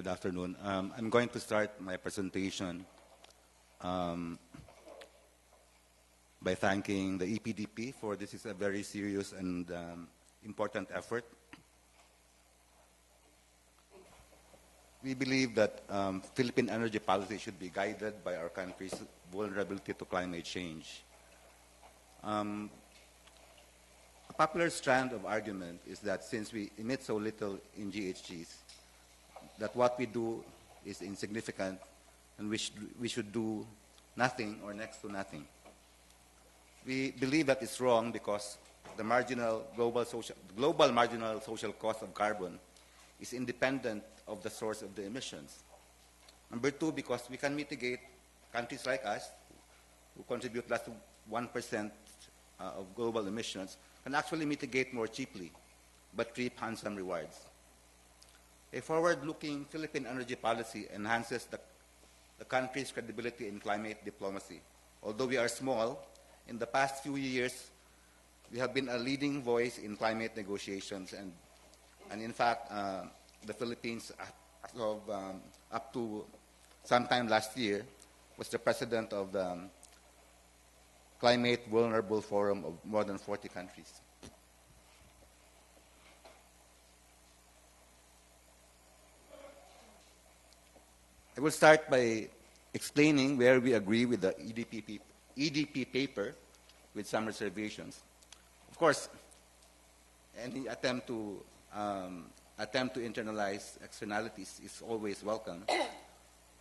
Good afternoon. I'm going to start my presentation by thanking the EPDP for this is a very serious and important effort. We believe that Philippine energy policy should be guided by our country's vulnerability to climate change. A popular strand of argument is that since we emit so little in GHGs, that what we do is insignificant and we should do nothing or next to nothing. We believe that it's wrong because the global marginal social cost of carbon is independent of the source of the emissions. Number two, because we can mitigate, countries like us, who contribute less than 1% of global emissions, can actually mitigate more cheaply, but reap handsome rewards. A forward-looking Philippine energy policy enhances the country's credibility in climate diplomacy. Although we are small, in the past few years, we have been a leading voice in climate negotiations, and in fact, the Philippines, as of up to sometime last year, was the president of the Climate Vulnerable Forum of more than 40 countries. I will start by explaining where we agree with the EDP paper with some reservations. Of course, any attempt to internalize externalities is always welcome.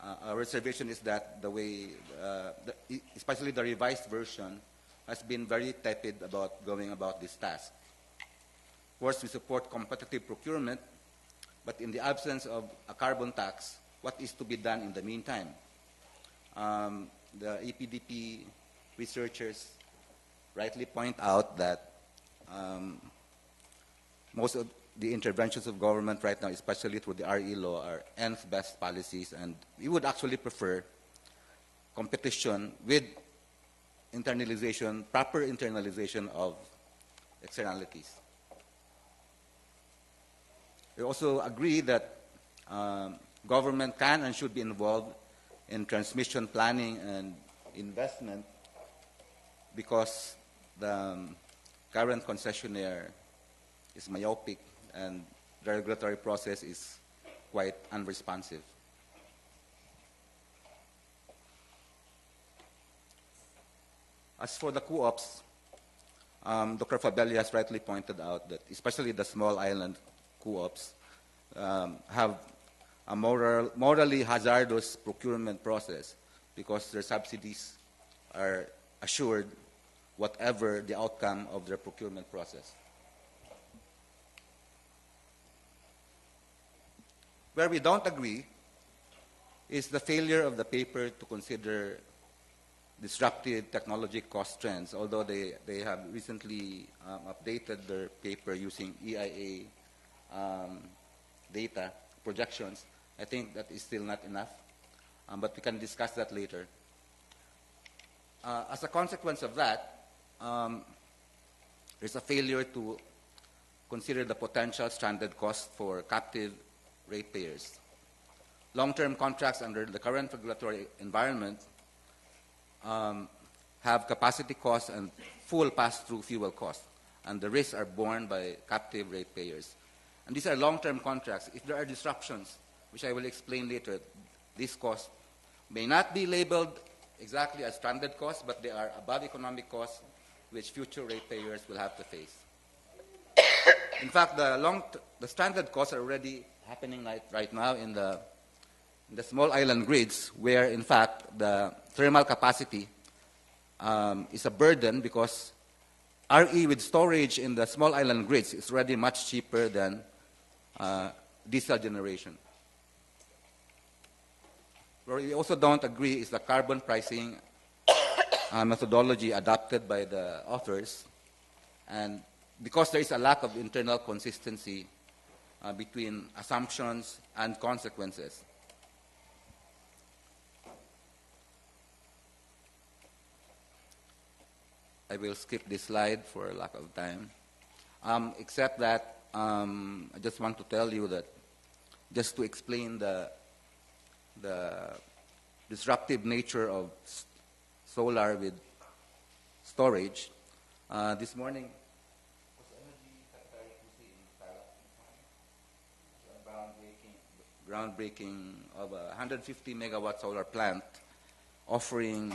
Our reservation is that the way, especially the revised version, has been very tepid about going about this task. Of course, we support competitive procurement, but in the absence of a carbon tax, what is to be done in the meantime? The EPDP researchers rightly point out that most of the interventions of government right now, especially through the RE law, are nth best policies, and we would actually prefer competition with internalization, proper internalization of externalities. We also agree that government can and should be involved in transmission planning and investment because the current concessionaire is myopic and the regulatory process is quite unresponsive. As for the co-ops, Dr. Fabelli has rightly pointed out that especially the small island co-ops have a morally hazardous procurement process because their subsidies are assured whatever the outcome of their procurement process. Where we don't agree is the failure of the paper to consider disruptive technology cost trends, although they have recently updated their paper using EIA data projections. I think that is still not enough, but we can discuss that later. As a consequence of that, there's a failure to consider the potential stranded cost for captive ratepayers. Long-term contracts under the current regulatory environment have capacity costs and full pass-through fuel costs, and the risks are borne by captive ratepayers. And these are long-term contracts. If there are disruptions, which I will explain later, these costs may not be labeled exactly as stranded costs, but they are above economic costs which future ratepayers will have to face. In fact, the stranded costs are already happening right now in the small island grids, where in fact the thermal capacity is a burden because RE with storage in the small island grids is already much cheaper than diesel generation. Where we also don't agree is the carbon pricing methodology adopted by the authors, and because there is a lack of internal consistency between assumptions and consequences. I will skip this slide for lack of time, except that I just want to tell you that just to explain the disruptive nature of solar with storage. This morning, was Energy Secretary groundbreaking of a 150 megawatt solar plant offering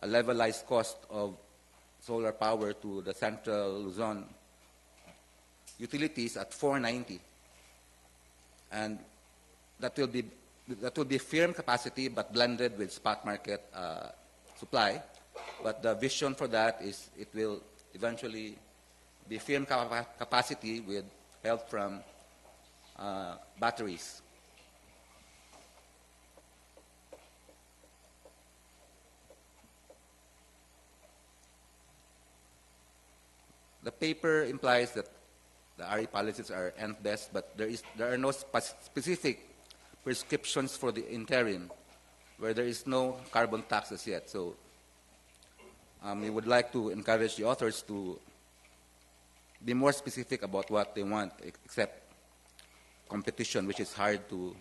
a levelized cost of solar power to the central Luzon utilities at 490, and that will be firm capacity but blended with spot market supply. But the vision for that is it will eventually be firm capacity with help from batteries. The paper implies that the RE policies are end best, but there are no specific prescriptions for the interim, where there is no carbon taxes yet. So we would like to encourage the authors to be more specific about what they want, except competition, which is hard to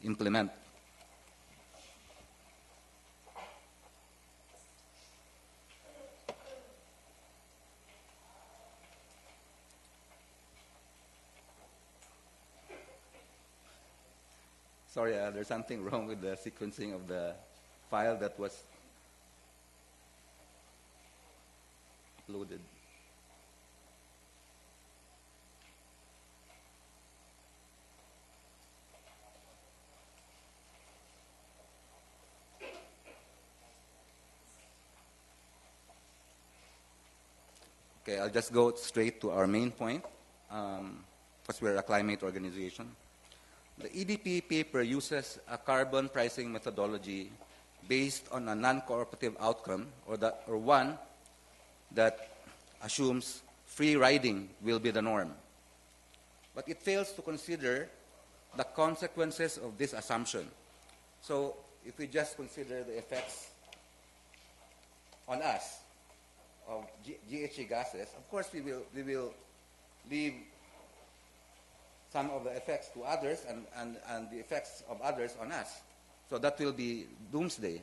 implement. Sorry, there's something wrong with the sequencing of the file that was uploaded. Okay, I'll just go straight to our main point, because we're a climate organization. The EDP paper uses a carbon pricing methodology based on a non-cooperative outcome, or one that assumes free riding will be the norm. But it fails to consider the consequences of this assumption. So if we just consider the effects on us of GHG gases, of course we will leave some of the effects to others and the effects of others on us. So that will be doomsday.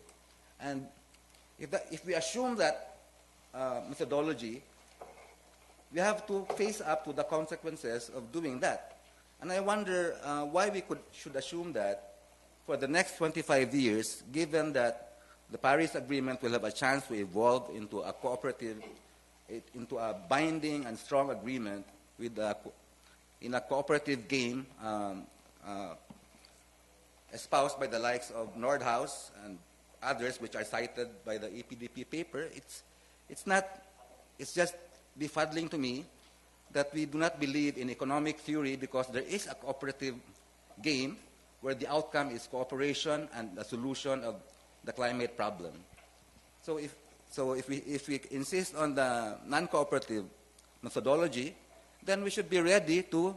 And if we assume that methodology, we have to face up to the consequences of doing that. And I wonder why we should assume that for the next 25 years, given that the Paris Agreement will have a chance to evolve into a cooperative, into a binding and strong agreement with in a cooperative game espoused by the likes of Nordhaus and others, which are cited by the EPDP paper. It's just befuddling to me that we do not believe in economic theory, because there is a cooperative game where the outcome is cooperation and the solution of the climate problem. So if we insist on the non-cooperative methodology, then we should be ready to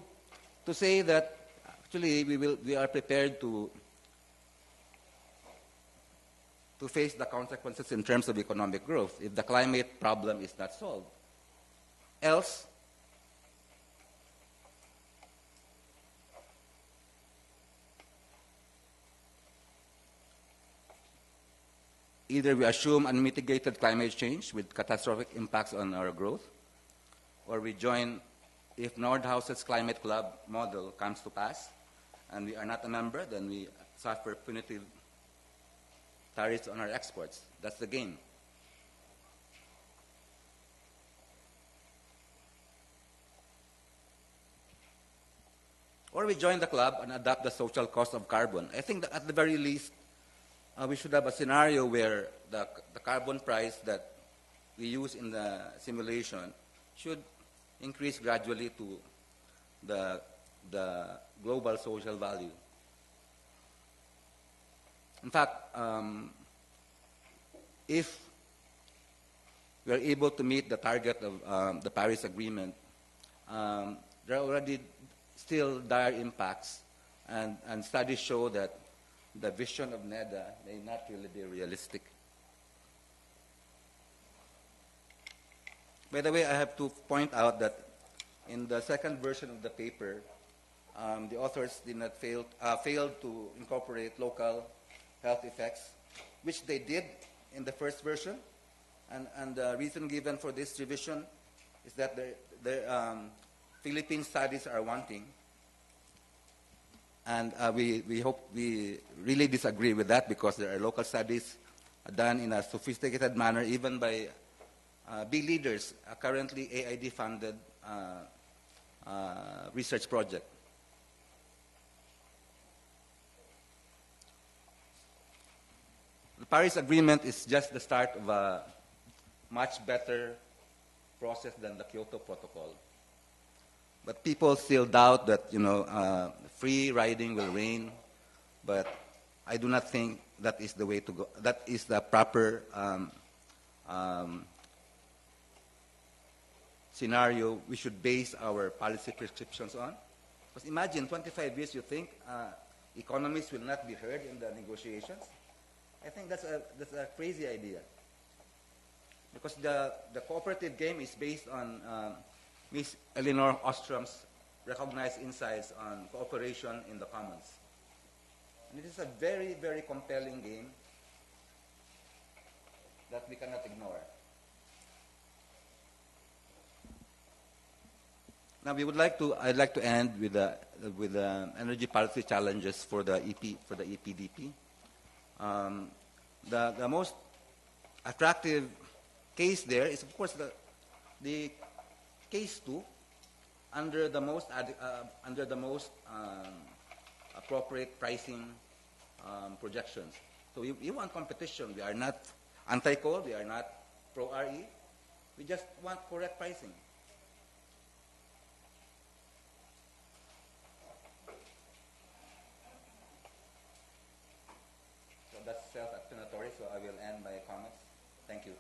say that actually we are prepared to face the consequences in terms of economic growth if the climate problem is not solved. Else, either we assume unmitigated climate change with catastrophic impacts on our growth, or we join if Nordhaus's climate club model comes to pass and we are not a member, then we suffer punitive tariffs on our exports. That's the game. Or we join the club and adopt the social cost of carbon. I think that at the very least, we should have a scenario where the carbon price that we use in the simulation should increase gradually to the global social value. In fact, if we are able to meet the target of the Paris Agreement, there are already still dire impacts, and studies show that the vision of NEDA may not really be realistic. By the way, I have to point out that in the second version of the paper, the authors did not failed to incorporate local health effects, which they did in the first version. And the reason given for this revision is that the Philippine studies are wanting. And we really disagree with that, because there are local studies done in a sophisticated manner, even by big leaders, currently AID-funded research project. The Paris Agreement is just the start of a much better process than the Kyoto Protocol. But people still doubt that, free riding will reign. But I do not think that is the way to go. That is the proper scenario we should base our policy prescriptions on. Because imagine 25 years, you think economists will not be heard in the negotiations? I think that's a crazy idea. Because the cooperative game is based on Miss Elinor Ostrom's recognized insights on cooperation in the commons. And it is a very, very compelling game that we cannot ignore. Now I'd like to end with the energy policy challenges for the EPDP. The most attractive case there is, of course, the case 2 under the most appropriate pricing projections. So we want competition. We are not anti-coal. We are not pro-RE. We just want correct pricing. So that's self-explanatory, so I will end my comments. Thank you.